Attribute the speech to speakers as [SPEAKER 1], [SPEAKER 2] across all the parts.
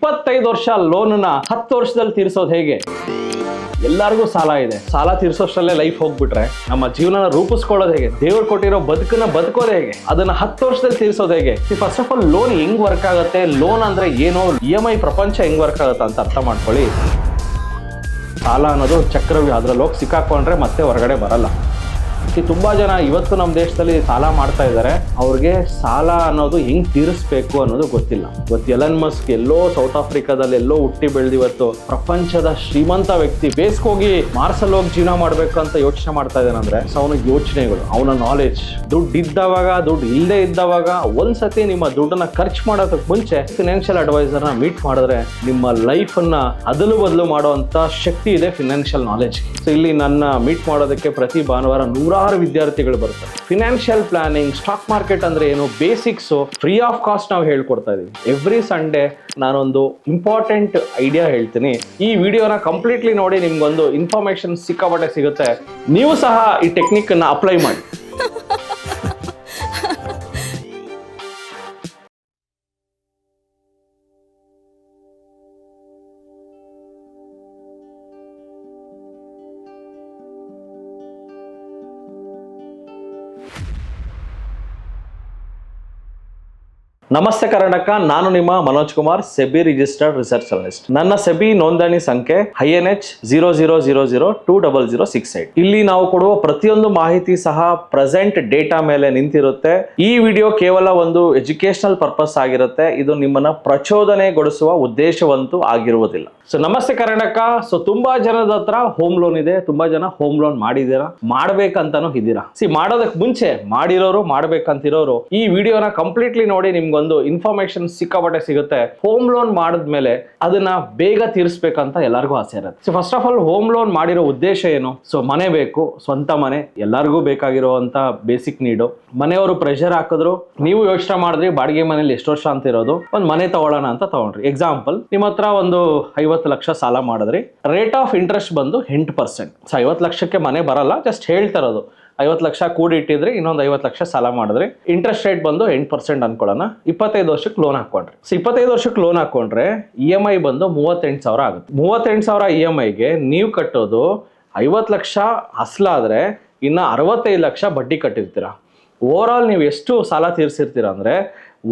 [SPEAKER 1] 25 ವರ್ಷ ಲೋನ್ನ 10 ವರ್ಷದಲ್ಲಿ ತೀರಿಸೋದು ಹೇಗೆ? ಎಲ್ಲರಿಗೂ ಸಾಲ ಇದೆ. ಸಾಲ ತೀರ್ಸೋಷ್ಟಲ್ಲೇ ಲೈಫ್ ಹೋಗ್ಬಿಟ್ರೆ ನಮ್ಮ ಜೀವನ ರೂಪಿಸ್ಕೊಳ್ಳೋದು ಹೇಗೆ? ದೇವ್ರು ಕೊಟ್ಟಿರೋ ಬದುಕನ್ನ ಬದುಕೋದು ಹೇಗೆ? ಅದನ್ನ 10 ವರ್ಷದಲ್ಲಿ ತೀರ್ಸೋದು ಹೇಗೆ? ಫಸ್ಟ್ ಆಫ್ ಆಲ್ ಲೋನ್ ಹೆಂಗ್ ವರ್ಕ್ ಆಗುತ್ತೆ, ಲೋನ್ ಅಂದ್ರೆ ಏನು, EMI ಪ್ರಪಂಚ ಹೆಂಗ್ ವರ್ಕ್ ಆಗುತ್ತೆ ಅಂತ ಅರ್ಥ ಮಾಡ್ಕೊಳ್ಳಿ. ಸಾಲ ಅನ್ನೋದು ಚಕ್ರವ್ಯೂಹ, ಅದ್ರಲ್ಲಿ ಹೋಗಿ ಸಿಕ್ಕಾಕೊಂಡ್ರೆ ಮತ್ತೆ ಹೊರಗಡೆ ಬರಲ್ಲ. ತುಂಬಾ ಜನ ಇವತ್ತು ನಮ್ಮ ದೇಶದಲ್ಲಿ ಸಾಲ ಮಾಡ್ತಾ ಇದ್ದಾರೆ. ಅವ್ರಿಗೆ ಸಾಲ ಅನ್ನೋದು ಹೆಂಗ್ ತೀರಿಸ್ಬೇಕು ಅನ್ನೋದು ಗೊತ್ತಿಲ್ಲ. ಇವತ್ತು ಎಲನ್ ಮಸ್ಕ್ ಎಲ್ಲೋ ಸೌತ್ ಆಫ್ರಿಕಾದಲ್ಲಿ ಎಲ್ಲೋ ಹುಟ್ಟಿ ಬೆಳೆದಿವತ್ತು ಪ್ರಪಂಚದ ಶ್ರೀಮಂತ ವ್ಯಕ್ತಿ ಬೇಸ್ಕೋಗಿ ಮಾರ್ಸಲ್ ಹೋಗಿ ಜೀವನ ಮಾಡ್ಬೇಕು ಅಂತ ಯೋಚನೆ ಮಾಡ್ತಾ ಇದ್ದಾನಂದ್ರೆ ಅವನ ಯೋಚನೆಗಳು, ಅವನ ನಾಲೆಡ್ಜ್, ದುಡ್ಡು ಇದ್ದವಾಗ, ದುಡ್ಡು ಇಲ್ಲದೆ ಇದ್ದವಾಗ, ಒಂದ್ಸತಿ ನಿಮ್ಮ ದುಡ್ಡನ್ನ ಖರ್ಚು ಮಾಡೋದಕ್ಕೆ ಮುಂಚೆ ಫಿನಾನ್ಷಿಯಲ್ ಅಡ್ವೈಸರ್ನ ಮೀಟ್ ಮಾಡಿದ್ರೆ ನಿಮ್ಮ ಲೈಫ್ ಅನ್ನ ಅದಲು ಬದಲು ಮಾಡುವಂತ ಶಕ್ತಿ ಇದೆ ಫಿನಾನ್ಷಿಯಲ್ ನಾಲೆಡ್ಜ್. ಸೊ ಇಲ್ಲಿ ನನ್ನ ಮೀಟ್ ಮಾಡೋದಕ್ಕೆ ಪ್ರತಿ ಭಾನುವಾರ 100 ವಿದ್ಯಾರ್ಥಿಗಳು ಬರ್ತಾರೆ. ಫಿನಾನ್ಷಿಯಲ್ ಪ್ಲಾನಿಂಗ್, ಸ್ಟಾಕ್ ಮಾರ್ಕೆಟ್ ಅಂದ್ರೆ ಏನು, ಬೇಸಿಕ್ಸ್ ಫ್ರೀ ಆಫ್ ಕಾಸ್ಟ್ ನಾವು ಹೇಳ್ಕೊಡ್ತಾ ಇದೀವಿ. ಎವ್ರಿ ಸಂಡೇ ನಾನೊಂದು ಇಂಪಾರ್ಟೆಂಟ್ ಐಡಿಯಾ ಹೇಳ್ತೀನಿ. ಈ ವಿಡಿಯೋನ ಕಂಪ್ಲೀಟ್ಲಿ ನೋಡಿ, ನಿಮ್ಗೊಂದು ಇನ್ಫಾರ್ಮೇಶನ್ ಸಿಕ್ಕಾಪಟ್ಟೆ ಸಿಗುತ್ತೆ. ನೀವು ಸಹ ಈ ಟೆಕ್ನಿಕ್ ಅನ್ನ ಅಪ್ಲೈ ಮಾಡಿ. ನಮಸ್ತೆ ಕರ್ನಾಟಕ, ನಾನು ನಿಮ್ಮ Manoj Kumar, SEBI registered research analyst. ನನ್ನ ಸೆಬಿ ನೋಂದಣಿ ಸಂಖ್ಯೆ INH 00002068. ಇಲ್ಲಿ ನಾವು ಕೊಡುವ ಪ್ರತಿಯೊಂದು ಮಾಹಿತಿ ಸಹ ಪ್ರೆಸೆಂಟ್ ಡೇಟಾ ಮೇಲೆ ನಿಂತಿರುತ್ತೆ. ಈ ವಿಡಿಯೋ ಕೇವಲ ಒಂದು ಎಜುಕೇಶನಲ್ ಪರ್ಪಸ್ ಆಗಿರುತ್ತೆ. ಇದು ನಿಮ್ಮನ್ನ ಪ್ರಚೋದನೆಗೊಳಿಸುವ ಉದ್ದೇಶವಂತೂ ಆಗಿರುವುದಿಲ್ಲ. ಸೊ ನಮಸ್ತೆ ಕರ್ನಾಟಕ. ಸೊ ತುಂಬಾ ಜನದ ಹತ್ರ ಹೋಮ್ ಲೋನ್ ಇದೆ, ತುಂಬಾ ಜನ ಹೋಮ್ ಲೋನ್ ಮಾಡಿದೀರಾ, ಮಾಡ್ಬೇಕಂತಾನು ಇದ್ದೀರಾ. ಮಾಡೋದಕ್ಕೆ ಮುಂಚೆ ಮಾಡಿರೋರು, ಮಾಡ್ಬೇಕಂತಿರೋರು ಈ ವಿಡಿಯೋನ ಕಂಪ್ಲೀಟ್ಲಿ ನೋಡಿ, ನಿಮ್ಗೊಂದು ಇನ್ಫಾರ್ಮೇಶನ್ ಸಿಕ್ಕಾಪಟ್ಟೆ ಸಿಗುತ್ತೆ. ಹೋಮ್ ಲೋನ್ ಮಾಡಿದ್ಮೇಲೆ ಅದನ್ನ ಬೇಗ ತೀರಿಸಬೇಕಂತ ಎಲ್ಲರಿಗೂ ಆಸೆ ಇರುತ್ತೆ. So first of all home loan ಮಾಡಿರೋ ಉದ್ದೇಶ ಏನು? ಸೊ ಮನೆ ಬೇಕು, ಸ್ವಂತ ಮನೆ ಎಲ್ಲರಿಗೂ ಬೇಕಾಗಿರುವಂತ ಬೇಸಿಕ್ ನೀಡು. ಮನೆಯವರು ಪ್ರೆಷರ್ ಹಾಕಿದ್ರು, ನೀವು ಯೋಚನೆ ಮಾಡಿದ್ರಿ ಬಾಡಿಗೆ ಮನೇಲಿ ಎಷ್ಟು ವರ್ಷ ಅಂತ ಇರೋದು, ಒಂದು ಮನೆ ತಗೊಳ್ಳೋಣ ಅಂತ ತಗೊಂಡ್ರಿ. ಎಕ್ಸಾಂಪಲ್, ನಿಮ್ಮ ಹತ್ರ ಒಂದು 50 ಲಕ್ಷ ಸಾಲ ಮಾಡಿದ್ರಿ. ರೇಟ್ ಆಫ್ ಇಂಟ್ರೆಸ್ಟ್ ಬಂದು 8%. ಸೊ 50 ಲಕ್ಷಕ್ಕೆ ಮನೆ ಬರಲ್ಲ, ಜಸ್ಟ್ ಹೇಳ್ತಾ ಇರೋದು. 50 ಲಕ್ಷ ಕೂಡಿ ಇಟ್ಟಿದ್ರಿ, ಇನ್ನೊಂದು 50 ಲಕ್ಷ ಸಾಲ ಮಾಡಿದ್ರಿ. ಇಂಟ್ರೆಸ್ಟ್ ರೇಟ್ ಬಂದು 8% ಅನ್ಕೊಳ್ಳೋಣ. 25 ವರ್ಷಕ್ಕೆ ಲೋನ್ ಹಾಕೊಂಡ್ರಿ. ಸೊ 25 ವರ್ಷಕ್ಕೆ ಲೋನ್ ಹಾಕೊಂಡ್ರೆ EMI ಬಂದು 38,000 ಆಗುತ್ತೆ. 38,000 EMIಗೆ ನೀವು ಕಟ್ಟೋದು 50 ಲಕ್ಷ ಅಸ್ಲಾದ್ರೆ ಇನ್ನು 65 ಲಕ್ಷ ಬಡ್ಡಿ ಕಟ್ಟಿರ್ತೀರಾ. ಓವರ್ ಆಲ್ ನೀವು ಎಷ್ಟು ಸಾಲ ತೀರಿಸಿರ್ತೀರ ಅಂದ್ರೆ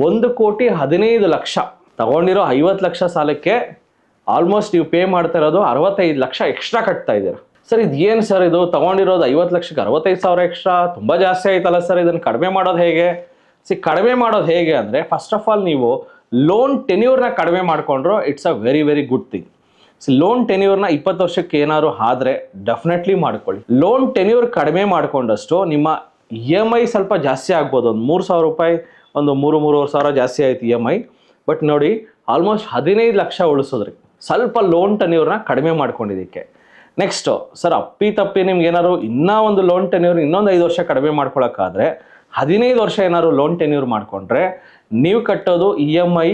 [SPEAKER 1] 1,15,00,000. ತಗೊಂಡಿರೋ 50 ಲಕ್ಷ ಸಾಲಕ್ಕೆ ಆಲ್ಮೋಸ್ಟ್ ನೀವು ಪೇ ಮಾಡ್ತಾ ಇರೋದು 65 ಲಕ್ಷ ಎಕ್ಸ್ಟ್ರಾ ಕಟ್ತಾ ಇದ್ದೀರಾ. ಸರ್ ಇದು ಏನು ಸರ್, ಇದು ತಗೊಂಡಿರೋದು 50 ಲಕ್ಷಕ್ಕೆ 65,000 ಎಕ್ಸ್ಟ್ರಾ, ತುಂಬ ಜಾಸ್ತಿ ಆಯ್ತಲ್ಲ ಸರ್, ಇದನ್ನು ಕಡಿಮೆ ಮಾಡೋದು ಹೇಗೆ? ಕಡಿಮೆ ಮಾಡೋದು ಹೇಗೆ ಅಂದರೆ, ಫಸ್ಟ್ ಆಫ್ ಆಲ್ ನೀವು ಲೋನ್ ಟೆನ್ಯೂರ್ನ ಕಡಿಮೆ ಮಾಡಿಕೊಂಡ್ರು it's a very very good thing. Loan ಟೆನ್ಯೂರ್ನ 20 ವರ್ಷಕ್ಕೆ ಏನಾದ್ರು ಆದರೆ ಡೆಫಿನೆಟ್ಲಿ ಮಾಡ್ಕೊಳ್ಳಿ. ಲೋನ್ ಟೆನ್ಯೂರ್ ಕಡಿಮೆ ಮಾಡಿಕೊಂಡಷ್ಟು ನಿಮ್ಮ EMI ಸ್ವಲ್ಪ ಜಾಸ್ತಿ ಆಗ್ಬೋದು. ಒಂದು 3,000 ರೂಪಾಯಿ, ಒಂದು 3,000 ಜಾಸ್ತಿ ಆಯ್ತು EMI. ಬಟ್ ನೋಡಿ, ಆಲ್ಮೋಸ್ಟ್ 15 ಲಕ್ಷ ಉಳಿಸೋದ್ರಿ. ಸ್ವಲ್ಪ ಲೋನ್ ಟೆನ್ಯೂರ್ನ ಕಡಿಮೆ ಮಾಡ್ಕೊಂಡಿದ್ದಕ್ಕೆ. ನೆಕ್ಸ್ಟು ಸರ್, ಅಪ್ಪಿ ತಪ್ಪಿ ನಿಮ್ಗೆ ಏನಾದ್ರು ಇನ್ನೂ ಒಂದು ಲೋನ್ ಟೆನ್ಯೂರ್ ಇನ್ನೊಂದು 5 ವರ್ಷ ಕಡಿಮೆ ಮಾಡ್ಕೊಳಕ್ಕಾದ್ರೆ 15 ವರ್ಷ ಏನಾದ್ರು ಲೋನ್ ಟೆನ್ಯೂರ್ ಮಾಡಿಕೊಂಡ್ರೆ ನೀವು ಕಟ್ಟೋದು EMI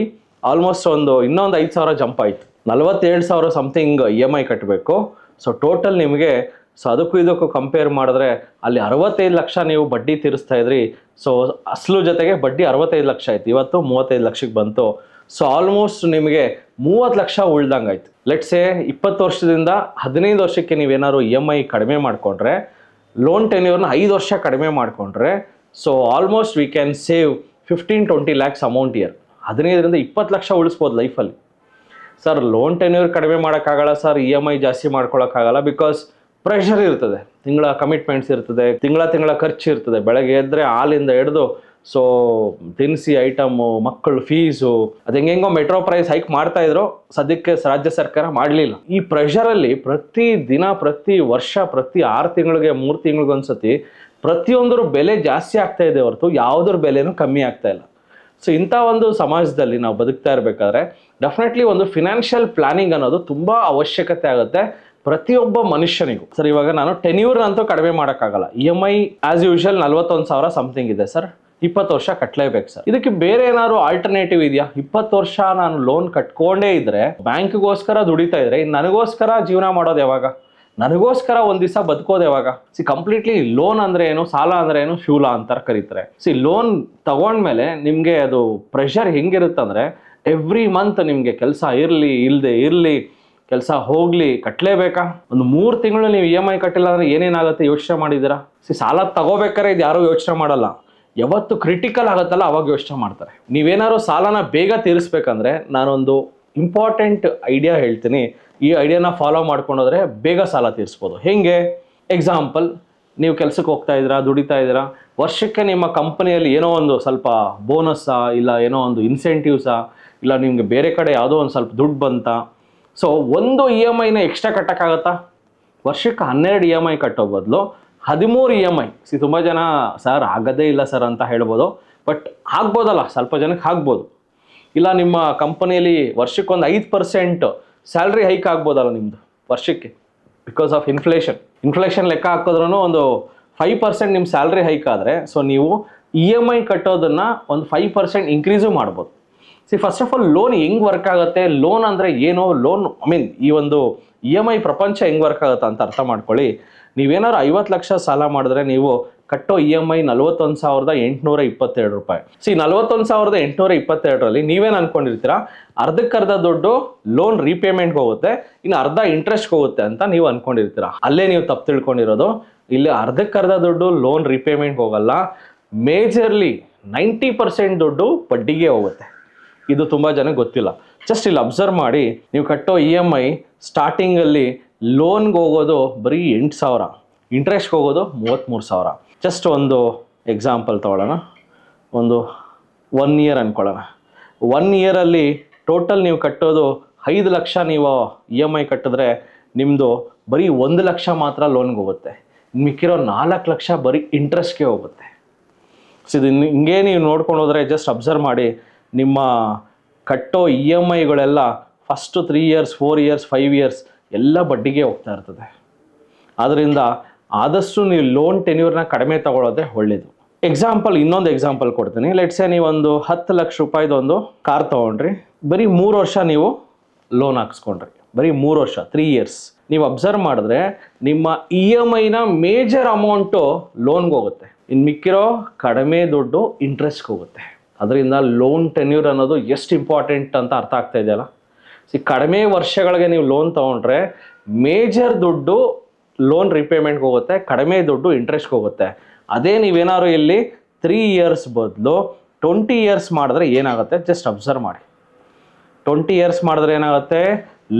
[SPEAKER 1] ಆಲ್ಮೋಸ್ಟ್ ಇನ್ನೊಂದು 5,000 ಜಂಪ್ ಆಯಿತು. 47,000 ಸಮಥಿಂಗ್ EMI ಕಟ್ಟಬೇಕು. ಸೊ ಟೋಟಲ್ ನಿಮಗೆ, ಸೊ ಅದಕ್ಕೂ ಇದಕ್ಕೂ ಕಂಪೇರ್ ಮಾಡಿದ್ರೆ ಅಲ್ಲಿ 65 ಲಕ್ಷ ನೀವು ಬಡ್ಡಿ ತೀರಿಸ್ತಾ ಇದ್ರಿ. ಸೊ ಅಸಲು ಜೊತೆಗೆ ಬಡ್ಡಿ 65 ಲಕ್ಷ ಆಯ್ತು, ಇವತ್ತು 35 ಲಕ್ಷಕ್ಕೆ ಬಂತು. ಸೊ ಆಲ್ಮೋಸ್ಟ್ ನಿಮಗೆ 30 ಲಕ್ಷ ಉಳ್ದಂಗೆ ಆಯ್ತು. ಲೆಟ್ಸೇ 20 ವರ್ಷದಿಂದ 15 ವರ್ಷಕ್ಕೆ ನೀವೇನಾದ್ರು EMI ಕಡಿಮೆ ಮಾಡಿಕೊಂಡ್ರೆ, ಲೋನ್ ಟೆನ್ಯೂರ್ನ 5 ವರ್ಷ ಕಡಿಮೆ ಮಾಡಿಕೊಂಡ್ರೆ, so almost we can save 15-20 lakhs amount year. 15ರಿಂದ 20 ಲಕ್ಷ ಉಳಿಸ್ಬೋದು ಲೈಫಲ್ಲಿ. ಸರ್ ಲೋನ್ ಟೆನ್ಯೂರ್ ಕಡಿಮೆ ಮಾಡೋಕ್ಕಾಗಲ್ಲ ಸರ್, EMI ಜಾಸ್ತಿ ಮಾಡ್ಕೊಳಕ್ಕಾಗಲ್ಲ, ಬಿಕಾಸ್ ಪ್ರೆಷರ್ ಇರ್ತದೆ, ತಿಂಗಳ ಕಮಿಟ್ಮೆಂಟ್ಸ್ ಇರ್ತದೆ, ತಿಂಗಳ ಖರ್ಚು ಇರ್ತದೆ. ಬೆಳಗ್ಗೆ ಎದ್ದರೆ ಹಾಲಿಂದ ಹಿಡಿದು ಸೊ ದಿನಸಿ ಐಟಮು, ಮಕ್ಕಳು ಫೀಸು, ಅದು ಹೆಂಗೆಂಗೋ ಮೆಟ್ರೋ ಪ್ರೈಸ್ ಹೈಕ್ ಮಾಡ್ತಾ ಇದ್ರು, ಸದ್ಯಕ್ಕೆ ರಾಜ್ಯ ಸರ್ಕಾರ ಮಾಡಲಿಲ್ಲ. ಈ ಪ್ರೆಷರಲ್ಲಿ ಪ್ರತಿ ದಿನ, ಪ್ರತಿ ವರ್ಷ, ಪ್ರತಿ 6 ತಿಂಗಳಿಗೆ 3 ತಿಂಗಳಿಗೊಂದ್ಸತಿ ಪ್ರತಿಯೊಂದರ ಬೆಲೆ ಜಾಸ್ತಿ ಆಗ್ತಾ ಇದೆ ಹೊರತು ಯಾವುದ್ರ ಬೆಲೆನೂ ಕಮ್ಮಿ ಆಗ್ತಾ ಇಲ್ಲ. ಸೊ ಇಂಥ ಒಂದು ಸಮಾಜದಲ್ಲಿ ನಾವು ಬದುಕ್ತಾ ಇರಬೇಕಾದ್ರೆ ಡೆಫಿನೆಟ್ಲಿ ಒಂದು ಫಿನಾನ್ಷಿಯಲ್ ಪ್ಲಾನಿಂಗ್ ಅನ್ನೋದು ತುಂಬ ಅವಶ್ಯಕತೆ ಆಗುತ್ತೆ ಪ್ರತಿಯೊಬ್ಬ ಮನುಷ್ಯನಿಗೂ. ಸರ್ ಇವಾಗ ನಾನು ಟೆನ್ಯೂರ್ ಅಂತೂ ಕಡಿಮೆ ಮಾಡೋಕ್ಕಾಗಲ್ಲ. EMI ಆಸ್ ಯೂಶುವಲ್ 41,000 ಸಮಥಿಂಗ್ ಇದೆ ಸರ್, 20 ವರ್ಷ ಕಟ್ಟಲೇಬೇಕು ಸರ್. ಇದಕ್ಕೆ ಬೇರೆ ಏನಾದ್ರು ಆಲ್ಟರ್ನೇಟಿವ್ ಇದೆಯಾ? 20 ವರ್ಷ ನಾನು ಲೋನ್ ಕಟ್ಕೊಂಡೇ ಇದ್ರೆ, ಬ್ಯಾಂಕ್ಗೋಸ್ಕರ ದುಡಿತಾ ಇದ್ರೆ, ನನಗೋಸ್ಕರ ಜೀವನ ಮಾಡೋದು ಯಾವಾಗ? ನನಗೋಸ್ಕರ ಒಂದ್ ದಿವಸ ಬದುಕೋದು ಯಾವಾಗ? ಕಂಪ್ಲೀಟ್ಲಿ ಲೋನ್ ಅಂದ್ರೆ ಏನು, ಸಾಲ ಅಂದ್ರೆ ಏನು, ಶೂಲ ಅಂತ ಕರೀತಾರೆ. ಲೋನ್ ತಗೊಂಡ್ಮೇಲೆ ನಿಮ್ಗೆ ಅದು ಪ್ರೆಷರ್ ಹೆಂಗಿರುತ್ತಂದ್ರೆ, ಎವ್ರಿ ಮಂತ್ ನಿಮಗೆ ಕೆಲಸ ಇರಲಿ ಇಲ್ಲದೆ ಇರಲಿ, ಕೆಲಸ ಹೋಗಲಿ, ಕಟ್ಟಲೇಬೇಕಾ? ಒಂದು 3 ತಿಂಗಳು ನೀವು EMI ಕಟ್ಟಿಲ್ಲ ಅಂದರೆ ಏನೇನಾಗುತ್ತೆ ಯೋಚನೆ ಮಾಡಿದ್ದೀರಾ? ಸಾಲ ತಗೋಬೇಕಾದ್ರೆ ಇದು ಯಾರೂ ಯೋಚನೆ ಮಾಡಲ್ಲ. ಯಾವತ್ತು ಕ್ರಿಟಿಕಲ್ ಆಗುತ್ತಲ್ಲ ಅವಾಗ ಯೋಚನೆ ಮಾಡ್ತಾರೆ. ನೀವೇನಾದ್ರು ಸಾಲನ ಬೇಗ ತೀರಿಸ್ಬೇಕಂದ್ರೆ ನಾನೊಂದು ಇಂಪಾರ್ಟೆಂಟ್ ಐಡಿಯಾ ಹೇಳ್ತೀನಿ. ಈ ಐಡಿಯಾನ ಫಾಲೋ ಮಾಡ್ಕೊಂಡೋದ್ರೆ ಬೇಗ ಸಾಲ ತೀರಿಸ್ಬೋದು. ಹೇಗೆ? ಎಕ್ಸಾಂಪಲ್, ನೀವು ಕೆಲಸಕ್ಕೆ ಹೋಗ್ತಾ ಇದ್ದೀರಾ, ದುಡಿತಾ ಇದ್ದೀರಾ, ವರ್ಷಕ್ಕೆ ನಿಮ್ಮ ಕಂಪನಿಯಲ್ಲಿ ಏನೋ ಒಂದು ಸ್ವಲ್ಪ ಬೋನಸ್ಸಾ, ಇಲ್ಲ ಏನೋ ಒಂದು ಇನ್ಸೆಂಟಿವ್ಸಾ, ಇಲ್ಲ ನಿಮಗೆ ಬೇರೆ ಕಡೆ ಯಾವುದೋ ಒಂದು ಸ್ವಲ್ಪ ದುಡ್ಡು ಬಂತಾ, ಸೊ ಒಂದು EMIನ ಎಕ್ಸ್ಟ್ರಾ ಕಟ್ಟೋಕ್ಕಾಗತ್ತಾ? ವರ್ಷಕ್ಕೆ 12 EMI ಕಟ್ಟೋ ಬದಲು 13 EMI. ತುಂಬ ಜನ ಸರ್ ಆಗೋದೇ ಇಲ್ಲ ಸರ್ ಅಂತ ಹೇಳ್ಬೋದು, ಬಟ್ ಆಗ್ಬೋದಲ್ಲ, ಸ್ವಲ್ಪ ಜನಕ್ಕೆ ಆಗ್ಬೋದು. ಇಲ್ಲ ನಿಮ್ಮ ಕಂಪನಿಯಲ್ಲಿ ವರ್ಷಕ್ಕೊಂದು 5% ಸ್ಯಾಲ್ರಿ ಹೈಕ್ ಆಗ್ಬೋದಲ್ಲ ನಿಮ್ಮದು ವರ್ಷಕ್ಕೆ, ಬಿಕಾಸ್ ಆಫ್ ಇನ್ಫ್ಲೇಷನ್ ಲೆಕ್ಕ ಹಾಕಿದ್ರೂ ಒಂದು 5% ನಿಮ್ಮ ಸ್ಯಾಲ್ರಿ ಹೈಕ್ ಆದರೆ, ಸೊ ನೀವು EMI ಕಟ್ಟೋದನ್ನು ಒಂದು 5% ಇನ್ಕ್ರೀಸು ಮಾಡ್ಬೋದು. ಫಸ್ಟ್ ಆಫ್ ಆಲ್ ಲೋನ್ ಹೆಂಗೆ ವರ್ಕ್ ಆಗುತ್ತೆ, ಲೋನ್ ಅಂದರೆ ಏನು, ಲೋನ್ ಈ ಒಂದು EMI ಪ್ರಪಂಚ ಹೆಂಗೆ ವರ್ಕ್ ಆಗುತ್ತೆ ಅಂತ ಅರ್ಥ ಮಾಡ್ಕೊಳ್ಳಿ. ನೀವೇನಾದ್ರು 50 ಲಕ್ಷ ಸಾಲ ಮಾಡಿದ್ರೆ ನೀವು ಕಟ್ಟೋ EMI 41,822 ರೂಪಾಯಿ. 41,822ರಲ್ಲಿ ನೀವೇನು ಅನ್ಕೊಂಡಿರ್ತೀರಾ, ಅರ್ಧಕ್ಕರ್ಧ ದುಡ್ಡು ಲೋನ್ ರೀಪೇಮೆಂಟ್ಗೆ ಹೋಗುತ್ತೆ, ಇನ್ನು ಅರ್ಧ ಇಂಟ್ರೆಸ್ಟ್ಗೆ ಹೋಗುತ್ತೆ ಅಂತ ನೀವು ಅನ್ಕೊಂಡಿರ್ತೀರಾ. ಅಲ್ಲೇ ನೀವು ತಪ್ಪು ತಿಳ್ಕೊಂಡಿರೋದು. ಇಲ್ಲಿ ಅರ್ಧಕ್ಕರ್ಧ ದುಡ್ಡು ಲೋನ್ ರೀಪೇಮೆಂಟ್ಗೆ ಹೋಗಲ್ಲ, ಮೇಜರ್ಲಿ 90% ದುಡ್ಡು ಬಡ್ಡಿಗೆ ಹೋಗುತ್ತೆ. ಇದು ತುಂಬ ಜನಕ್ಕೆ ಗೊತ್ತಿಲ್ಲ. ಜಸ್ಟ್ ಇಲ್ಲಿ ಅಬ್ಸರ್ವ್ ಮಾಡಿ, ನೀವು ಕಟ್ಟೋ EMI ಸ್ಟಾರ್ಟಿಂಗಲ್ಲಿ ಲೋನ್ಗೆ ಹೋಗೋದು ಬರೀ 8,000, ಇಂಟ್ರೆಸ್ಟ್ಗೆ ಹೋಗೋದು 33,000. ಜಸ್ಟ್ ಒಂದು ಎಕ್ಸಾಂಪಲ್ ತೊಗೊಳ್ಳೋಣ. ಒಂದು 1 ಇಯರ್ ಅಂದ್ಕೊಳ್ಳೋಣ. 1 ಇಯರಲ್ಲಿ ಟೋಟಲ್ ನೀವು ಕಟ್ಟೋದು 5 ಲಕ್ಷ. ನೀವು EMI ಕಟ್ಟಿದ್ರೆ ನಿಮ್ಮದು ಬರೀ 1 ಲಕ್ಷ ಮಾತ್ರ ಲೋನ್ಗೆ ಹೋಗುತ್ತೆ, ಮಿಕ್ಕಿರೋ 4 ಲಕ್ಷ ಬರೀ ಇಂಟ್ರೆಸ್ಟ್ಗೆ ಹೋಗುತ್ತೆ. ಸೊ ಇದು ಹಿಂಗೆ ನೀವು ನೋಡ್ಕೊಂಡು ಹೋದರೆ ಜಸ್ಟ್ ಅಬ್ಸರ್ವ್ ಮಾಡಿ, ನಿಮ್ಮ ಕಟ್ಟೋ EMIಗಳೆಲ್ಲ ಫಸ್ಟು 3 ಇಯರ್ಸ್ 4 ಇಯರ್ಸ್ 5 ಇಯರ್ಸ್ ಎಲ್ಲ ಬಡ್ಡಿಗೆ ಹೋಗ್ತಾ ಇರ್ತದೆ. ಆದ್ದರಿಂದ ಆದಷ್ಟು ನೀವು ಲೋನ್ ಟೆನ್ಯೂರ್ನ ಕಡಿಮೆ ತಗೊಳ್ಳೋದೇ ಒಳ್ಳೆಯದು. ಎಕ್ಸಾಂಪಲ್, ಇನ್ನೊಂದು ಎಕ್ಸಾಂಪಲ್ ಕೊಡ್ತೀನಿ. ಲೆಟ್ಸೇ ನೀವೊಂದು 10 ಲಕ್ಷ ರೂಪಾಯಿದೊಂದು ಕಾರ್ ತೊಗೊಂಡ್ರಿ, ಬರೀ 3 ವರ್ಷ ನೀವು ಲೋನ್ ಹಾಕ್ಸ್ಕೊಂಡ್ರಿ, ಬರೀ 3 ವರ್ಷ 3 ಇಯರ್ಸ್. ನೀವು ಅಬ್ಸರ್ವ್ ಮಾಡಿದ್ರೆ ನಿಮ್ಮ EMIನ ಮೇಜರ್ ಅಮೌಂಟು ಲೋನ್ಗೆ ಹೋಗುತ್ತೆ, ಇನ್ನು ಮಿಕ್ಕಿರೋ ಕಡಿಮೆ ದುಡ್ಡು ಇಂಟ್ರೆಸ್ಟ್ಗೆ ಹೋಗುತ್ತೆ. ಅದರಿಂದ ಲೋನ್ ಟೆನ್ಯೂರ್ ಅನ್ನೋದು ಎಷ್ಟು ಇಂಪಾರ್ಟೆಂಟ್ ಅಂತ ಅರ್ಥ ಆಗ್ತಾ ಇದೆಯಲ್ಲ. ಕಡಿಮೆ ವರ್ಷಗಳಿಗೆ ನೀವು ಲೋನ್ ತೊಗೊಂಡ್ರೆ ಮೇಜರ್ ದುಡ್ಡು ಲೋನ್ ರಿಪೇಮೆಂಟ್ಗೆ ಹೋಗುತ್ತೆ, ಕಡಿಮೆ ದುಡ್ಡು ಇಂಟ್ರೆಸ್ಟ್ಗೆ ಹೋಗುತ್ತೆ. ಅದೇ ನೀವೇನಾದ್ರು ಇಲ್ಲಿ 3 ಇಯರ್ಸ್ ಬದಲು 20 ಇಯರ್ಸ್ ಮಾಡಿದ್ರೆ ಏನಾಗುತ್ತೆ ಜಸ್ಟ್ ಅಬ್ಸರ್ವ್ ಮಾಡಿ. 20 ಇಯರ್ಸ್ ಮಾಡಿದ್ರೆ ಏನಾಗುತ್ತೆ,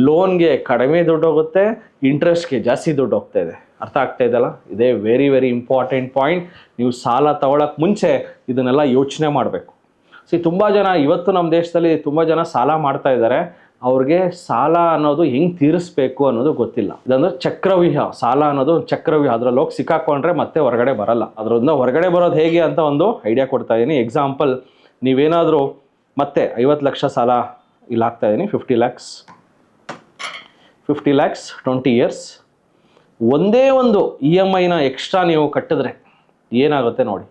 [SPEAKER 1] ಲೋನ್ಗೆ ಕಡಿಮೆ ದುಡ್ಡು ಹೋಗುತ್ತೆ, ಇಂಟ್ರೆಸ್ಟ್ಗೆ ಜಾಸ್ತಿ ದುಡ್ಡು ಹೋಗ್ತಾ ಇದೆ. ಅರ್ಥ ಆಗ್ತಾ ಇದೆಯಲ್ಲ. ಇದೇ ವೆರಿ ವೆರಿ ಇಂಪಾರ್ಟೆಂಟ್ ಪಾಯಿಂಟ್. ನೀವು ಸಾಲ ತಗೊಳ್ಳೋಕೆ ಮುಂಚೆ ಇದನ್ನೆಲ್ಲ ಯೋಚನೆ ಮಾಡಬೇಕು. ತುಂಬ ಜನ ಇವತ್ತು ನಮ್ಮ ದೇಶದಲ್ಲಿ ತುಂಬ ಜನ ಸಾಲ ಮಾಡ್ತಾ ಇದ್ದಾರೆ, ಅವ್ರಿಗೆ ಸಾಲ ಅನ್ನೋದು ಹೆಂಗೆ ತೀರಿಸ್ಬೇಕು ಅನ್ನೋದು ಗೊತ್ತಿಲ್ಲ. ಇದಂದ್ರೆ ಚಕ್ರವ್ಯೂಹ. ಸಾಲ ಅನ್ನೋದು ಚಕ್ರವ್ಯೂಹ, ಅದ್ರಲ್ಲಿ ಹೋಗಿ ಸಿಕ್ಕಾಕೊಂಡ್ರೆ ಮತ್ತೆ ಹೊರಗಡೆ ಬರಲ್ಲ. ಅದರಿಂದ ಹೊರಗಡೆ ಬರೋದು ಹೇಗೆ ಅಂತ ಒಂದು ಐಡಿಯಾ ಕೊಡ್ತಾ ಇದ್ದೀನಿ. ಎಕ್ಸಾಂಪಲ್, ನೀವೇನಾದರೂ ಮತ್ತೆ 50 ಲಕ್ಷ ಸಾಲ ಇಲ್ಲಿ ಹಾಕ್ತಾ ಇದ್ದೀನಿ, 50 ಲ್ಯಾಕ್ಸ್ 20 ಇಯರ್ಸ್. ಒಂದೇ ಒಂದು EMIನ ಎಕ್ಸ್ಟ್ರಾ ನೀವು ಕಟ್ಟಿದ್ರೆ ಏನಾಗುತ್ತೆ ನೋಡಿ.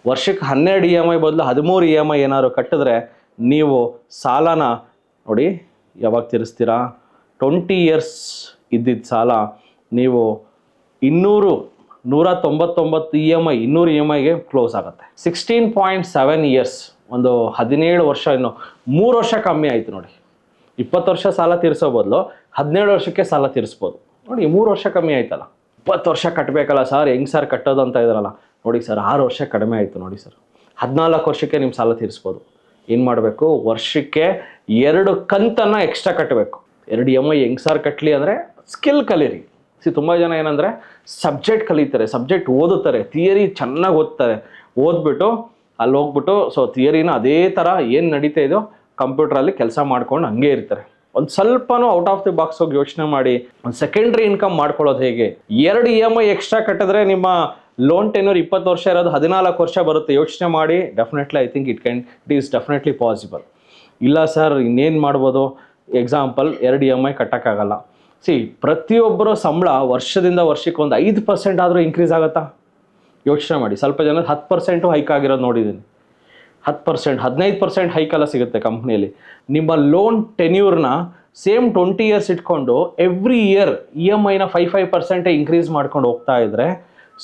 [SPEAKER 1] ವರ್ಷಕ್ಕೆ 12 EMI ಬದಲು 13 EMI ಏನಾದ್ರು ಕಟ್ಟಿದ್ರೆ ನೀವು ಸಾಲನ ನೋಡಿ ಯಾವಾಗ ತೀರಿಸ್ತೀರಾ. 20 ಇಯರ್ಸ್ ಇದ್ದಿದ್ದ ಸಾಲ ನೀವು 199 EMI 200 EMIಗೆ ಕ್ಲೋಸ್ ಆಗುತ್ತೆ. 16.7 ಇಯರ್ಸ್, ಒಂದು 17 ವರ್ಷ, ಇನ್ನು 3 ವರ್ಷ ಕಮ್ಮಿ ಆಯಿತು ನೋಡಿ. 20 ವರ್ಷ ಸಾಲ ತೀರಿಸೋ ಬದಲು 17 ವರ್ಷಕ್ಕೆ ಸಾಲ ತೀರಿಸ್ಬೋದು ನೋಡಿ. 3 ವರ್ಷ ಕಮ್ಮಿ ಆಯ್ತಲ್ಲ. 20 ವರ್ಷ ಕಟ್ಟಬೇಕಲ್ಲ ಸರ್, ಹೆಂಗೆ ಸರ್ ಕಟ್ಟೋದು ಅಂತ ಇದ್ದಾರಲ್ಲ. ನೋಡಿ ಸರ್, 6 ವರ್ಷ ಕಡಿಮೆ ಆಯಿತು ನೋಡಿ ಸರ್. 14 ವರ್ಷಕ್ಕೆ ನಿಮ್ಮ ಸಾಲ ತೀರಿಸ್ಬೋದು. ಏನು ಮಾಡಬೇಕು, ವರ್ಷಕ್ಕೆ 2 ಕಂತನ್ನು ಎಕ್ಸ್ಟ್ರಾ ಕಟ್ಟಬೇಕು. 2 EMI ಹೆಂಗೆ ಸರ್ ಕಟ್ಟಲಿ ಅಂದರೆ ಸ್ಕಿಲ್ ಕಲೀರಿ. ತುಂಬ ಜನ ಏನಂದರೆ ಸಬ್ಜೆಕ್ಟ್ ಕಲಿತಾರೆ, ಸಬ್ಜೆಕ್ಟ್ ಓದುತ್ತಾರೆ, ಥಿಯರಿ ಚೆನ್ನಾಗಿ ಓದ್ತಾರೆ, ಓದ್ಬಿಟ್ಟು ಅಲ್ಲಿ ಹೋಗ್ಬಿಟ್ಟು ಸೊ ಥಿಯರಿನ ಅದೇ ಥರ ಏನು ನಡೀತಾ ಇದೆಯೋ ಕಂಪ್ಯೂಟ್ರಲ್ಲಿ ಕೆಲಸ ಮಾಡ್ಕೊಂಡು ಹಂಗೆ ಇರ್ತಾರೆ. ಒಂದು ಸ್ವಲ್ಪನೂ ಔಟ್ ಆಫ್ ದಿ ಬಾಕ್ಸ್ ಹೋಗಿ ಯೋಚನೆ ಮಾಡಿ, ಒಂದು ಸೆಕೆಂಡ್ರಿ ಇನ್ಕಮ್ ಮಾಡ್ಕೊಳ್ಳೋದು ಹೇಗೆ. 2 EMI ಎಕ್ಸ್ಟ್ರಾ ಕಟ್ಟಿದ್ರೆ ನಿಮ್ಮ ಲೋನ್ ಟೆನ್ಯೂರ್ 20 ವರ್ಷ ಇರೋದು 14 ವರ್ಷ ಬರುತ್ತೆ. ಯೋಚನೆ ಮಾಡಿ. Definitely I think it is definitely possible. ಇಲ್ಲ ಸರ್ ಇನ್ನೇನು ಮಾಡ್ಬೋದು. Example, 2 EMI ಕಟ್ಟೋಕ್ಕಾಗಲ್ಲ. ಪ್ರತಿಯೊಬ್ಬರ ಸಂಬಳ ವರ್ಷದಿಂದ ವರ್ಷಕ್ಕೆ ಒಂದು 5% ಆದರೂ ಇನ್ಕ್ರೀಸ್ ಆಗುತ್ತಾ ಯೋಚನೆ ಮಾಡಿ. ಸ್ವಲ್ಪ ಜನ 10% ಹೈಕ್ ಆಗಿರೋದು ನೋಡಿದ್ದೀನಿ. 10%, 15% ಹೈಕೆಲ್ಲ ಸಿಗುತ್ತೆ ಕಂಪ್ನಿಯಲ್ಲಿ. ನಿಮ್ಮ ಲೋನ್ ಟೆನ್ಯೂರ್ನ ಸೇಮ್ 20 ಇಯರ್ಸ್ ಇಟ್ಕೊಂಡು ಎವ್ರಿ ಇಯರ್ EMIನ 5% ಇನ್ಕ್ರೀಸ್ ಮಾಡ್ಕೊಂಡು ಹೋಗ್ತಾ ಇದ್ರೆ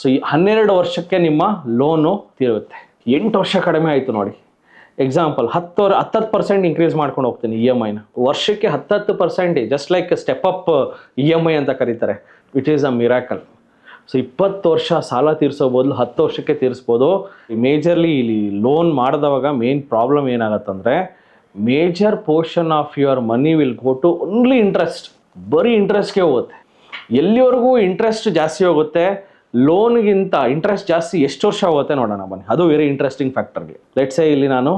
[SPEAKER 1] ಸೊ 12 ವರ್ಷಕ್ಕೆ ನಿಮ್ಮ ಲೋನು ತೀರುತ್ತೆ. 8 ವರ್ಷ ಕಡಿಮೆ ಆಯಿತು ನೋಡಿ. ಎಕ್ಸಾಂಪಲ್ 10% ಇನ್ಕ್ರೀಸ್ ಮಾಡ್ಕೊಂಡು ಹೋಗ್ತೀನಿ ಇ ಎಮ್ ಐನ. ವರ್ಷಕ್ಕೆ 10% just like step up E M I ಅಂತ ಕರೀತಾರೆ. It is a miracle. So 20 ವರ್ಷ ಸಾಲ ತೀರಿಸೋ ಬದಲು 10 ವರ್ಷಕ್ಕೆ ತೀರಿಸ್ಬೋದು. ಮೇಜರ್ಲಿ ಇಲ್ಲಿ ಲೋನ್ ಮಾಡಿದವಾಗ ಮೇನ್ ಪ್ರಾಬ್ಲಮ್ ಏನಾಗತ್ತಂದರೆ major portion of your money will go to only interest. ಬರೀ ಇಂಟ್ರೆಸ್ಟ್ಗೆ ಹೋಗುತ್ತೆ. ಎಲ್ಲಿವರೆಗೂ ಇಂಟ್ರೆಸ್ಟ್ ಜಾಸ್ತಿ ಹೋಗುತ್ತೆ, ಲೋನ್ಗಿಂತ ಇಂಟ್ರೆಸ್ಟ್ ಜಾಸ್ತಿ ಎಷ್ಟು ವರ್ಷ ಹೋಗುತ್ತೆ ನೋಡೋಣ ಬನ್ನಿ. ಅದು ವೆರಿ ಇಂಟ್ರೆಸ್ಟಿಂಗ್ ಫ್ಯಾಕ್ಟರ್ಗೆ. ಲೆಟ್ಸೇ ಇಲ್ಲಿ ನಾನು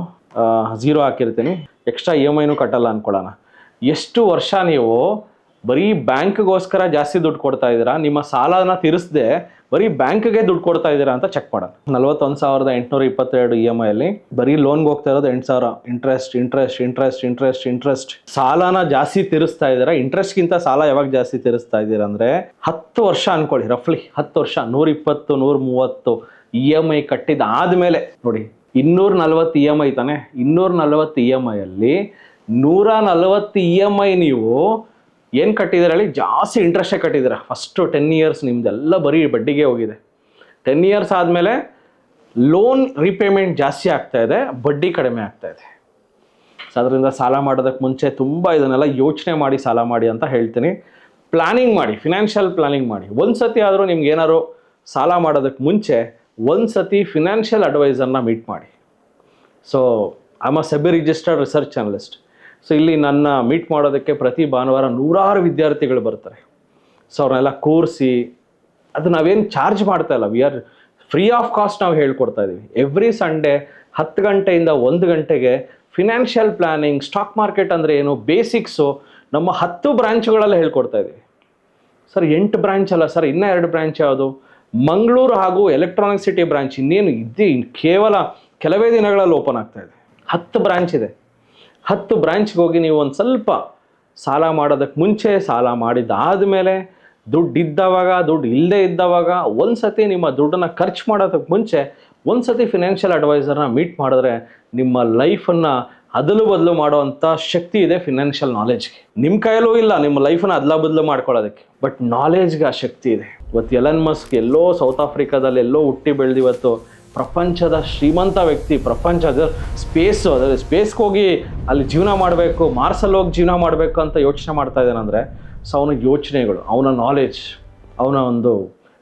[SPEAKER 1] 0 ಹಾಕಿರ್ತೀನಿ, ಎಕ್ಸ್ಟ್ರಾ ಇ ಎಮ್ ಐನೂ ಕಟ್ಟಲ್ಲ ಅಂದ್ಕೊಳ್ಳೋಣ. ಎಷ್ಟು ವರ್ಷ ನೀವು ಬರೀ ಬ್ಯಾಂಕ್ಗೋಸ್ಕರ ಜಾಸ್ತಿ ದುಡ್ಡು ಕೊಡ್ತಾ ಇದ್ದೀರಾ, ನಿಮ್ಮ ಸಾಲನ ತೀರಿಸದೆ ಬರೀ ಬ್ಯಾಂಕ್ಗೆ ದುಡ್ಡು ಕೊಡ್ತಾ ಇದ್ದೀರಾ ಅಂತ ಚೆಕ್ ಮಾಡೋಣ. 41,822 ಇ ಎಮ್ ಐಯಲ್ಲಿ ಬರೀ ಲೋನ್ಗೆ ಹೋಗ್ತಾ ಇರೋದು 8,000. ಇಂಟ್ರೆಸ್ಟ್ ಸಾಲನ ಜಾಸ್ತಿ ತೀರಿಸ್ತಾ ಇದ್ದೀರಾ. ಇಂಟ್ರೆಸ್ಟ್ಗಿಂತ ಸಾಲ ಯಾವಾಗ ಜಾಸ್ತಿ ತೀರಿಸ್ತಾ ಇದ್ದೀರಾ ಅಂದರೆ 10 ವರ್ಷ ಅನ್ಕೊಳ್ಳಿ, ರಫ್ಲಿ 10 ವರ್ಷ 120 130 ಇ ಎಮ್ ಐ ಕಟ್ಟಿದ ಆದಮೇಲೆ ನೋಡಿ 240 ಇ ಎಮ್ ಐ ತಾನೆ. 240 ಇ ಎಮ್ ಐಯಲ್ಲಿ 140 ಇ ಎಮ್ ಐ ನೀವು ಏನು ಕಟ್ಟಿದ್ದೀರ ಹೇಳಿ, ಜಾಸ್ತಿ ಇಂಟ್ರೆಸ್ಟೇ ಕಟ್ಟಿದ್ದೀರ. ಫಸ್ಟು 10 ಇಯರ್ಸ್ ನಿಮ್ದೆಲ್ಲ ಬರೀ ಬಡ್ಡಿಗೆ ಹೋಗಿದೆ. 10 ಇಯರ್ಸ್ ಆದಮೇಲೆ ಲೋನ್ ರೀಪೇಮೆಂಟ್ ಜಾಸ್ತಿ ಆಗ್ತಾ ಇದೆ, ಬಡ್ಡಿ ಕಡಿಮೆ ಆಗ್ತಾ ಇದೆ. ಸೊ ಅದರಿಂದ ಸಾಲ ಮಾಡೋದಕ್ಕೆ ಮುಂಚೆ ತುಂಬ ಇದನ್ನೆಲ್ಲ ಯೋಚನೆ ಮಾಡಿ ಸಾಲ ಮಾಡಿ ಅಂತ ಹೇಳ್ತೀನಿ. ಪ್ಲ್ಯಾನಿಂಗ್ ಮಾಡಿ, ಫಿನಾನ್ಷಿಯಲ್ ಪ್ಲ್ಯಾನಿಂಗ್ ಮಾಡಿ. ಒಂದು ಸತಿ ಆದರೂ ನಿಮ್ಗೆ ಏನಾದ್ರು ಸಾಲ ಮಾಡೋದಕ್ಕೆ ಮುಂಚೆ ಒಂದು ಸತಿ ಫಿನಾನ್ಷಿಯಲ್ ಅಡ್ವೈಸರ್ನ ಮೀಟ್ ಮಾಡಿ. So I am a SEBI registered research analyst. So ಇಲ್ಲಿ ನನ್ನ ಮೀಟ್ ಮಾಡೋದಕ್ಕೆ ಪ್ರತಿ ಭಾನುವಾರ 100 ವಿದ್ಯಾರ್ಥಿಗಳು ಬರ್ತಾರೆ. ಸೊ ಅವ್ರನ್ನೆಲ್ಲ ಕೂರಿಸಿ, ಅದು ನಾವೇನು ಚಾರ್ಜ್ ಮಾಡ್ತಾ ಇಲ್ಲ, we are free of cost ನಾವು ಹೇಳ್ಕೊಡ್ತಾ ಇದ್ದೀವಿ. ಎವ್ರಿ ಸಂಡೇ 10 ಗಂಟೆಯಿಂದ 1 ಗಂಟೆಗೆ ಫಿನಾನ್ಷಿಯಲ್ ಪ್ಲ್ಯಾನಿಂಗ್, ಸ್ಟಾಕ್ ಮಾರ್ಕೆಟ್ ಅಂದರೆ ಏನು, ಬೇಸಿಕ್ಸು ನಮ್ಮ 10 ಬ್ರಾಂಚ್ಗಳಲ್ಲಿ ಹೇಳ್ಕೊಡ್ತಾ ಇದ್ದೀವಿ. ಸರ್ 8 ಬ್ರಾಂಚ್ ಅಲ್ಲ ಸರ್, ಇನ್ನೂ 2 ಬ್ರಾಂಚ್ ಯಾವುದು? ಮಂಗಳೂರು ಹಾಗೂ ಎಲೆಕ್ಟ್ರಾನಿಕ್ ಸಿಟಿ ಬ್ರಾಂಚ್ ಇನ್ನೇನು ಇದ್ದು ಕೇವಲ ಕೆಲವೇ ದಿನಗಳಲ್ಲಿ ಓಪನ್ ಆಗ್ತಾ ಇದೆ. 10 ಬ್ರಾಂಚ್ ಇದೆ. 10 ಬ್ರಾಂಚ್ಗೆ ಹೋಗಿ ನೀವು ಒಂದು ಸ್ವಲ್ಪ ಸಾಲ ಮಾಡೋದಕ್ಕೆ ಮುಂಚೆ, ಸಾಲ ಮಾಡಿದ್ದಾದಮೇಲೆ, ದುಡ್ಡು ಇದ್ದವಾಗ, ದುಡ್ಡು ಇಲ್ಲದೆ ಇದ್ದವಾಗ, ಒಂದು ಸತಿ ನಿಮ್ಮ ದುಡ್ಡನ್ನು ಖರ್ಚು ಮಾಡೋದಕ್ಕೆ ಮುಂಚೆ ಒಂದು ಸತಿ ಫಿನಾನ್ಷಿಯಲ್ ಅಡ್ವೈಸರ್ನ ಮೀಟ್ ಮಾಡಿದ್ರೆ ನಿಮ್ಮ ಲೈಫನ್ನು ಅದಲು ಬದಲು ಮಾಡೋವಂಥ ಶಕ್ತಿ ಇದೆ ಫಿನಾನ್ಷಿಯಲ್ ನಾಲೆಜ್ಗೆ. ನಿಮ್ಮ ಕೈಯಲ್ಲೂ ಇಲ್ಲ ನಿಮ್ಮ ಲೈಫನ್ನು ಅದಲ ಬದಲು ಮಾಡ್ಕೊಳ್ಳೋದಕ್ಕೆ, ಬಟ್ ನಾಲೆಜ್ಗೆ ಆ ಶಕ್ತಿ ಇದೆ. ಇವತ್ತು ಎಲನ್ ಮಸ್ಕ್ ಎಲ್ಲೋ ಸೌತ್ ಆಫ್ರಿಕಾದಲ್ಲಿ ಎಲ್ಲೋ ಹುಟ್ಟಿ ಬೆಳೆದಿವತ್ತು ಪ್ರಪಂಚದ ಶ್ರೀಮಂತ ವ್ಯಕ್ತಿ. ಪ್ರಪಂಚದ ಸ್ಪೇಸು, ಅದರಲ್ಲಿ ಸ್ಪೇಸ್ಗೆ ಹೋಗಿ ಅಲ್ಲಿ ಜೀವನ ಮಾಡಬೇಕು, ಮಾರ್ಸಲ್ಲಿ ಹೋಗಿ ಜೀವನ ಮಾಡಬೇಕು ಅಂತ ಯೋಚನೆ ಮಾಡ್ತಾ ಇದ್ದಾನಂದರೆ ಸೊ ಅವನ ಯೋಚನೆಗಳು, ಅವನ ನಾಲೆಜ್, ಅವನ ಒಂದು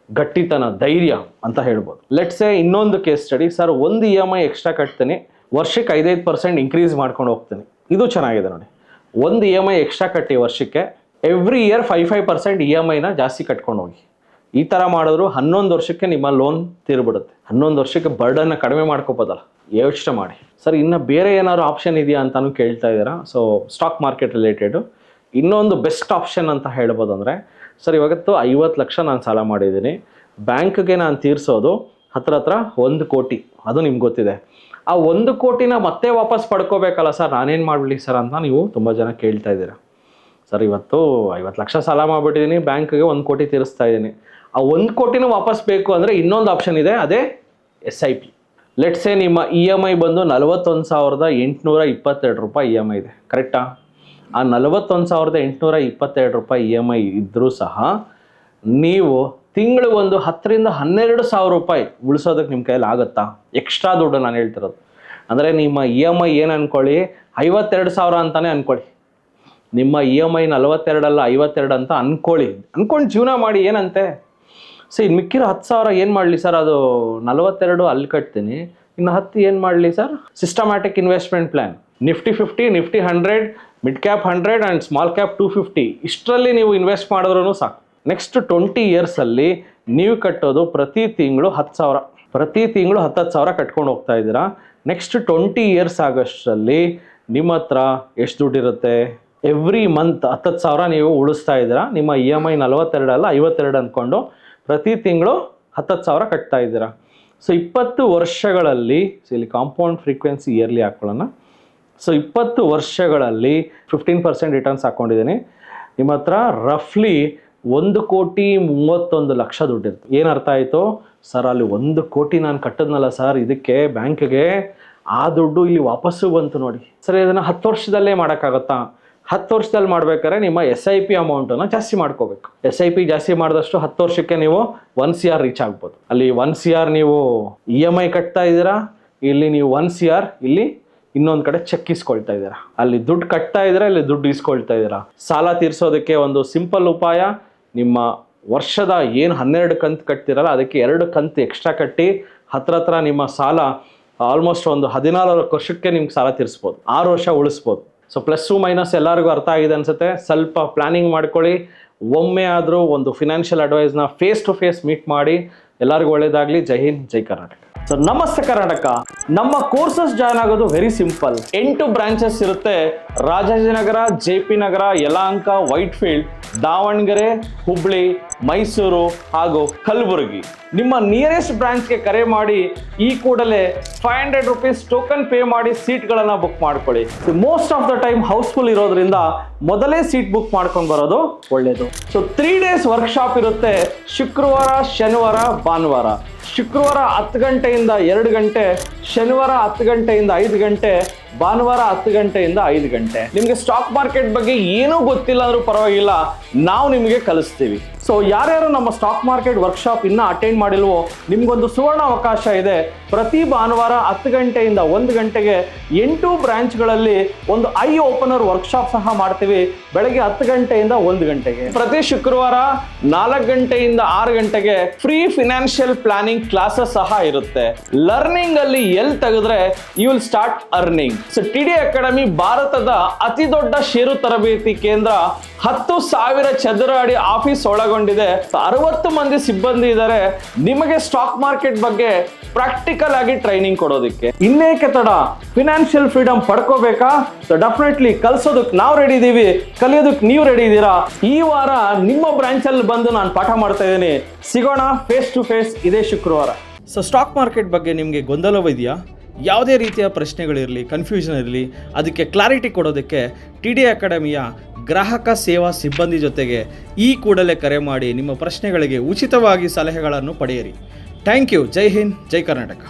[SPEAKER 1] ಗಟ್ಟಿತನ, ಧೈರ್ಯ ಅಂತ ಹೇಳ್ಬೋದು. ಲೆಟ್ಸೇ ಇನ್ನೊಂದು case study. Sir 1 E M I extra ಕಟ್ತೀನಿ, ವರ್ಷಕ್ಕೆ 5% ಇನ್ಕ್ರೀಸ್ ಮಾಡ್ಕೊಂಡು ಹೋಗ್ತೀನಿ. ಇದು ಚೆನ್ನಾಗಿದೆ ನೋಡಿ. 1 ಇ ಎಮ್ ಐ ಎಕ್ಸ್ಟ್ರಾ ಕಟ್ಟಿ ವರ್ಷಕ್ಕೆ ಎವ್ರಿ ಇಯರ್ 5% ಇ ಎಮ್ ಐನ ಜಾಸ್ತಿ ಕಟ್ಕೊಂಡು ಹೋಗಿ. ಈ ಥರ ಮಾಡಿದ್ರು 11 ವರ್ಷಕ್ಕೆ ನಿಮ್ಮ ಲೋನ್ ತೀರ್ಬಿಡುತ್ತೆ. 11 ವರ್ಷಕ್ಕೆ ಬರ್ಡನ್ನ ಕಡಿಮೆ ಮಾಡ್ಕೋಬೋದಲ್ಲ, ಯೋಚನೆ ಮಾಡಿ. ಸರ್ ಇನ್ನು ಬೇರೆ ಏನಾದ್ರು ಆಪ್ಷನ್ ಇದೆಯಾ ಅಂತಲೂ ಕೇಳ್ತಾ ಇದ್ದೀರಾ. ಸೊ ಸ್ಟಾಕ್ ಮಾರ್ಕೆಟ್ ರಿಲೇಟೆಡು ಇನ್ನೊಂದು ಬೆಸ್ಟ್ ಆಪ್ಷನ್ ಅಂತ ಹೇಳ್ಬೋದು ಅಂದರೆ, ಸರ್ ಇವತ್ತು 50 ಲಕ್ಷ ನಾನು ಸಾಲ ಮಾಡಿದ್ದೀನಿ, ಬ್ಯಾಂಕ್ಗೆ ನಾನು ತೀರಿಸೋದು ಹತ್ರ 1 ಕೋಟಿ. ಅದು ನಿಮ್ಗೆ ಗೊತ್ತಿದೆ. ಆ 1 ಕೋಟಿನ ಮತ್ತೆ ವಾಪಸ್ ಪಡ್ಕೋಬೇಕಲ್ಲ ಸರ್, ನಾನೇನು ಮಾಡಲಿ ಸರ್ ಅಂತ ನೀವು ತುಂಬ ಜನ ಕೇಳ್ತಾ ಇದ್ದೀರಾ. ಸರ್ ಇವತ್ತು 50 ಲಕ್ಷ ಸಾಲ ಮಾಡಿಬಿಟ್ಟಿದ್ದೀನಿ, ಬ್ಯಾಂಕ್ಗೆ 1 ಕೋಟಿ ತೀರಿಸ್ತಾ ಇದ್ದೀನಿ. ಆ 1 ಕೋಟಿನೂ ವಾಪಸ್ ಬೇಕು ಅಂದರೆ ಇನ್ನೊಂದು ಆಪ್ಷನ್ ಇದೆ, ಅದೇ SIP. ಲೆಟ್ಸೇ ನಿಮ್ಮ ಇ ಎಮ್ ಐ ಬಂದು 41,822 ರೂಪಾಯಿ ಇ ಎಮ್ ಐ ಇದೆ, ಕರೆಕ್ಟಾ? ಆ 41,822 ರೂಪಾಯಿ ಇ ಎಮ್ ಐ ಇದ್ದರೂ ಸಹ ನೀವು ತಿಂಗಳು ಒಂದು 10,000 ರಿಂದ 12,000 ರೂಪಾಯಿ ಉಳಿಸೋದಕ್ಕೆ ನಿಮ್ಮ ಕೈಯಲ್ಲಿ ಆಗುತ್ತಾ? ಎಕ್ಸ್ಟ್ರಾ ದುಡ್ಡು ನಾನು ಹೇಳ್ತಿರೋದು. ಅಂದರೆ ನಿಮ್ಮ ಇ ಎಮ್ ಐ ಏನು ಅಂದ್ಕೊಳ್ಳಿ, 52,000 ಅಂತಲೇ ಅಂದ್ಕೊಳ್ಳಿ. ನಿಮ್ಮ ಇ ಎಮ್ ಐ 42 ಅಲ್ಲ 52 ಅಂತ ಅಂದ್ಕೊಂಡು ಜೀವನ ಮಾಡಿ, ಏನಂತೆ? ಸೊ ಇನ್ನು ಮಿಕ್ಕಿರೋ 10,000 ಏನು ಮಾಡಲಿ ಸರ್? ಅದು 42 ಅಲ್ಲಿ ಕಟ್ತೀನಿ, ಇನ್ನು 10 ಏನು ಮಾಡಲಿ sir? Systematic investment plan, Nifty 50, Nifty 100, mid cap 100 and small cap 250, ಇಷ್ಟರಲ್ಲಿ ನೀವು ಇನ್ವೆಸ್ಟ್ ಮಾಡಿದ್ರೂ ಸಾಕು. ನೆಕ್ಸ್ಟ್ 20 ಇಯರ್ಸಲ್ಲಿ ನೀವು ಕಟ್ಟೋದು ಪ್ರತಿ ತಿಂಗಳು 10,000, ಪ್ರತಿ ತಿಂಗಳು 10,000 ಕಟ್ಕೊಂಡು ಹೋಗ್ತಾ ಇದ್ದೀರಾ. ನೆಕ್ಸ್ಟ್ 20 ಇಯರ್ಸ್ ಆಗೋಷ್ಟರಲ್ಲಿ ನಿಮ್ಮ ಹತ್ರ ಎಷ್ಟು ದುಡ್ಡಿರುತ್ತೆ? ಎವ್ರಿ ಮಂತ್ 10,000 ನೀವು ಉಳಿಸ್ತಾ ಇದ್ದೀರಾ. ನಿಮ್ಮ ಇ ಎಮ್ ಐ 42 ಅಲ್ಲ 52 ಅಂದ್ಕೊಂಡು ಪ್ರತಿ ತಿಂಗಳು 10,000 ಕಟ್ತಾ ಇದ್ದೀರಾ. ಸೊ 20 ವರ್ಷಗಳಲ್ಲಿ, ಸೊ ಇಲ್ಲಿ ಕಾಂಪೌಂಡ್ ಫ್ರೀಕ್ವೆನ್ಸಿ ಇಯರ್ಲಿ ಹಾಕ್ಕೊಳ್ಳೋಣ. ಸೊ 20 ವರ್ಷಗಳಲ್ಲಿ 15% ರಿಟರ್ನ್ಸ್ ಹಾಕ್ಕೊಂಡಿದ್ದೀನಿ. ನಿಮ್ಮ ಹತ್ರ ರಫ್ಲಿ 1,31,00,000 ದುಡ್ಡಿರುತ್ತೆ. ಏನು ಅರ್ಥ ಆಯಿತು ಸರ್? ಅಲ್ಲಿ 1 ಕೋಟಿ ನಾನು ಕಟ್ಟಿದ್ನಲ್ಲ ಸರ್ ಇದಕ್ಕೆ ಬ್ಯಾಂಕ್ಗೆ, ಆ ದುಡ್ಡು ಇಲ್ಲಿ ವಾಪಸ್ಸು ಬಂತು ನೋಡಿ. ಸರ್ ಇದನ್ನು 10 ವರ್ಷದಲ್ಲೇ ಮಾಡೋಕ್ಕಾಗತ್ತಾ? 10 ವರ್ಷದಲ್ಲಿ ಮಾಡ್ಬೇಕಾದ್ರೆ ನಿಮ್ಮ SIP ಅಮೌಂಟನ್ನು ಜಾಸ್ತಿ ಮಾಡ್ಕೋಬೇಕು. SIP ಜಾಸ್ತಿ ಮಾಡಿದಷ್ಟು 10 ವರ್ಷಕ್ಕೆ ನೀವು 1 CR ರೀಚ್ ಆಗ್ಬೋದು. ಅಲ್ಲಿ 1 CR ನೀವು ಇ ಎಮ್ ಐ ಕಟ್ತಾ ಇದ್ದೀರಾ, ಇಲ್ಲಿ ನೀವು 1 CR ಇಲ್ಲಿ ಇನ್ನೊಂದು ಕಡೆ ಚೆಕ್ ಇಸ್ಕೊಳ್ತಾ ಇದ್ದೀರಾ. ಅಲ್ಲಿ ದುಡ್ಡು ಕಟ್ತಾ ಇದ್ದೀರಾ, ಇಲ್ಲಿ ದುಡ್ಡು ಇಸ್ಕೊಳ್ತಾ ಇದ್ದೀರಾ. ಸಾಲ ತೀರಿಸೋದಕ್ಕೆ ಒಂದು ಸಿಂಪಲ್ ಉಪಾಯ, ನಿಮ್ಮ ವರ್ಷದ ಏನು 12 ಕಂತು ಕಟ್ತಿರಲ್ಲ ಅದಕ್ಕೆ 2 ಕಂತು ಎಕ್ಸ್ಟ್ರಾ ಕಟ್ಟಿ ಹತ್ರ ನಿಮ್ಮ ಸಾಲ ಆಲ್ಮೋಸ್ಟ್ ಒಂದು 14 ವರ್ಷಕ್ಕೆ ನಿಮ್ಗೆ ಸಾಲ ತೀರಿಸ್ಬೋದು, 6 ವರ್ಷ ಉಳಿಸ್ಬೋದು. ಸೊ ಪ್ಲಸ್ಸು ಮೈನಸ್ ಎಲ್ಲರಿಗೂ ಅರ್ಥ ಆಗಿದೆ ಅನ್ಸುತ್ತೆ. ಸ್ವಲ್ಪ ಪ್ಲಾನಿಂಗ್ ಮಾಡ್ಕೊಳ್ಳಿ. ಒಮ್ಮೆ ಆದರೂ ಒಂದು ಫಿನಾನ್ಷಿಯಲ್ ಅಡ್ವೈಸ್ನ ಫೇಸ್ ಟು ಫೇಸ್ ಮೀಟ್ ಮಾಡಿ. ಎಲ್ಲರಿಗೂ ಒಳ್ಳೇದಾಗಲಿ. ಜೈ ಹಿಂದ್, ಜೈ ಕರ್ನಾಟಕ. ಸೊ ನಮಸ್ತೆ ಕರ್ನಾಟಕ. ನಮ್ಮ ಕೋರ್ಸಸ್ ಜಾಯ್ನ್ ಆಗೋದು ವೆರಿ ಸಿಂಪಲ್. 8 ಬ್ರಾಂಚಸ್ ಇರುತ್ತೆ. ರಾಜಾಜಿನಗರ, JP ನಗರ, ಯಲಹಂಕ, ವೈಟ್ಫೀಲ್ಡ್, ದಾವಣಗೆರೆ, ಹುಬ್ಳಿ, ಮೈಸೂರು ಹಾಗೂ ಕಲಬುರಗಿ. ನಿಮ್ಮ ನಿಯರೆಸ್ಟ್ ಬ್ರಾಂಚ್ಗೆ ಕರೆ ಮಾಡಿ ಈ ಕೂಡಲೇ 500 ರುಪೀಸ್ ಟೋಕನ್ ಪೇ ಮಾಡಿ ಸೀಟ್ಗಳನ್ನು ಬುಕ್ ಮಾಡ್ಕೊಳ್ಳಿ. Most of the time housefull ಇರೋದ್ರಿಂದ ಮೊದಲೇ ಸೀಟ್ ಬುಕ್ ಮಾಡ್ಕೊಂಡು ಬರೋದು ಒಳ್ಳೆಯದು. ಸೊ 3 days ವರ್ಕ್ಶಾಪ್ ಇರುತ್ತೆ. ಶುಕ್ರವಾರ, ಶನಿವಾರ, ಭಾನುವಾರ. ಶುಕ್ರವಾರ 10 ಗಂಟೆಯಿಂದ 2 ಗಂಟೆ, ಶನಿವಾರ 10 ಗಂಟೆಯಿಂದ 5 ಗಂಟೆ, ಭಾನುವಾರ 10 ಗಂಟೆಯಿಂದ 5 ಗಂಟೆ. ನಿಮಗೆ ಸ್ಟಾಕ್ ಮಾರ್ಕೆಟ್ ಬಗ್ಗೆ ಏನೂ ಗೊತ್ತಿಲ್ಲ ಅಂದ್ರೂ ಪರವಾಗಿಲ್ಲ, ನಾವು ನಿಮಗೆ ಕಲಿಸ್ತೀವಿ. ಸೊ ಯಾರ್ಯಾರು ನಮ್ಮ ಸ್ಟಾಕ್ ಮಾರ್ಕೆಟ್ ವರ್ಕ್ಶಾಪ್ ಇನ್ನೂ ಅಟೆಂಡ್ ಮಾಡಿಲ್ವೋ ನಿಮ್ಗೊಂದು ಸುವರ್ಣ ಅವಕಾಶ ಇದೆ. ಪ್ರತಿ ಭಾನುವಾರ 10 ಗಂಟೆಯಿಂದ 1 ಗಂಟೆಗೆ 8 ಬ್ರಾಂಚ್ಗಳಲ್ಲಿ ಒಂದು ಐ ಓಪನರ್ ವರ್ಕ್ಶಾಪ್ ಸಹ ಮಾಡ್ತೀವಿ. ಬೆಳಗ್ಗೆ 10 ಗಂಟೆಯಿಂದ 1 ಗಂಟೆಗೆ. ಪ್ರತಿ ಶುಕ್ರವಾರ 4 ಗಂಟೆಯಿಂದ 6 ಗಂಟೆಗೆ ಫ್ರೀ ಫಿನಾನ್ಷಿಯಲ್ ಪ್ಲಾನಿಂಗ್ ಕ್ಲಾಸಸ್ ಸಹ ಇರುತ್ತೆ. ಲರ್ನಿಂಗ್ ಅಲ್ಲಿ ಎಲ್ಲಿ ತೆಗೆದ್ರೆ you will start earning. So TD academy ಭಾರತದ ಅತಿ ದೊಡ್ಡ ಷೇರು ತರಬೇತಿ ಕೇಂದ್ರ. 10,000 ಚದರ ಅಡಿ ಆಫೀಸ್ ಒಳಗೊಂಡಿದೆ. 60 ಮಂದಿ ಸಿಬ್ಬಂದಿ ಇದ್ದಾರೆ ನಿಮಗೆ ಸ್ಟಾಕ್ ಮಾರ್ಕೆಟ್ ಬಗ್ಗೆ ಪ್ರಾಕ್ಟಿಕಲ್ ಆಗಿ ಟ್ರೈನಿಂಗ್ ಕೊಡೋದಕ್ಕೆ. ಇನ್ನೇಕೆ ತಡ, ಫಿನಾನ್ಷಿಯಲ್ ಫ್ರೀಡಮ್ ಪಡ್ಕೋಬೇಕಾ? ಸೊ ಡೆಫಿನೆಟ್ಲಿ ಕಲಿಸೋದಕ್ಕೆ ನಾವು ರೆಡಿ ಇದ್ದೀವಿ, ಕಲಿಯೋದಕ್ಕೆ ನೀವು ರೆಡಿ ಇದ್ದೀರಾ? ಈ ವಾರ ನಿಮ್ಮ ಬ್ರಾಂಚಲ್ಲಿ ಬಂದು ನಾನು ಪಾಠ ಮಾಡ್ತಾ ಇದ್ದೀನಿ. ಸಿಗೋಣ ಫೇಸ್ ಟು ಫೇಸ್ ಇದೇ ಶುಕ್ರವಾರ. ಸೊ ಸ್ಟಾಕ್ ಮಾರ್ಕೆಟ್ ಬಗ್ಗೆ ನಿಮಗೆ ಗೊಂದಲವಿದೆಯಾ? ಯಾವುದೇ ರೀತಿಯ ಪ್ರಶ್ನೆಗಳಿರಲಿ, ಕನ್ಫ್ಯೂಷನ್ ಇರಲಿ, ಅದಕ್ಕೆ ಕ್ಲಾರಿಟಿ ಕೊಡೋದಕ್ಕೆ TD ಅಕಾಡೆಮಿಯ ಗ್ರಾಹಕ ಸೇವಾ ಸಿಬ್ಬಂದಿ ಜೊತೆಗೆ ಈ ಕೂಡಲೇ ಕರೆ ಮಾಡಿ ನಿಮ್ಮ ಪ್ರಶ್ನೆಗಳಿಗೆ ಉಚಿತವಾಗಿ ಸಲಹೆಗಳನ್ನು ಪಡೆಯಿರಿ. Thank you. Jai Hind, Jai Karnataka.